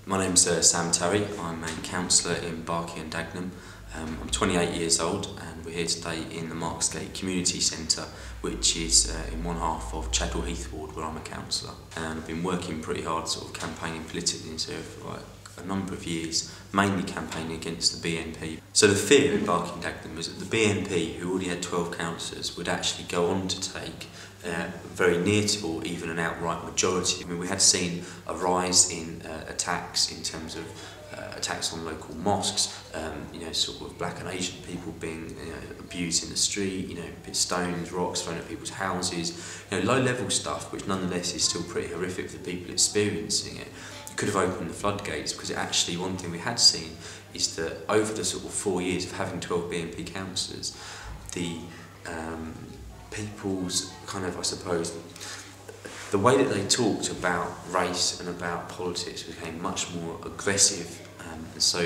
My name's Sam Tarry. I'm a councillor in Barking and Dagenham. I'm 28 years old and we're here today in the Marksgate Community Centre, which is in one half of Chadwell Heath ward where I'm a councillor. And I've been working pretty hard sort of campaigning politically in this area for like a number of years, mainly campaigning against the BNP. So the fear in Barking and Dagenham was that the BNP, who already had 12 councillors, would actually go on to take very near to or even an outright majority. I mean, we had seen a rise in attacks in terms of attacks on local mosques, sort of black and Asian people being abused in the street, stones, rocks thrown at people's houses, low-level stuff, which nonetheless is still pretty horrific for the people experiencing it. It could have opened the floodgates, because actually one thing we had seen is that over the sort of 4 years of having 12 BNP councillors, the people's kind of, I suppose, the way that they talked about race and about politics became much more aggressive. And so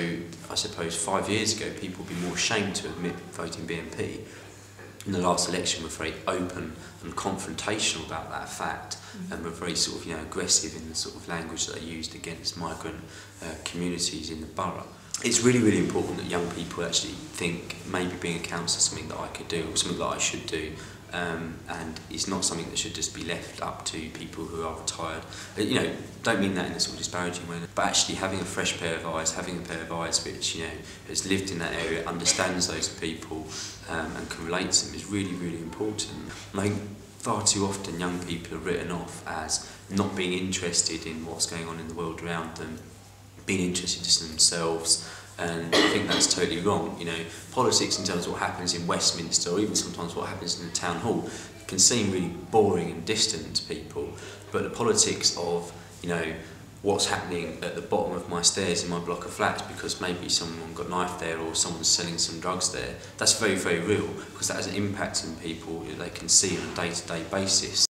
I suppose 5 years ago people would be more ashamed to admit voting BNP. In the last election were very open and confrontational about that fact, and were very sort of aggressive in the sort of language that they used against migrant communities in the borough. It's really, really important that young people actually think maybe being a councillor is something that I could do, or something that I should do, and it's not something that should just be left up to people who are retired. Don't mean that in a sort of disparaging way, but actually having a fresh pair of eyes, having a pair of eyes which has lived in that area, understands those people, and can relate to them is really, really important. And I think far too often young people are written off as not being interested in what's going on in the world around them, being interested just in themselves, and I think that's totally wrong. Politics in terms of what happens in Westminster, or even sometimes what happens in the town hall, can seem really boring and distant to people, but the politics of what's happening at the bottom of my stairs in my block of flats because maybe someone got knifed there or someone's selling some drugs there, that's very, very real, because that has an impact on people that they can see on a day-to-day basis.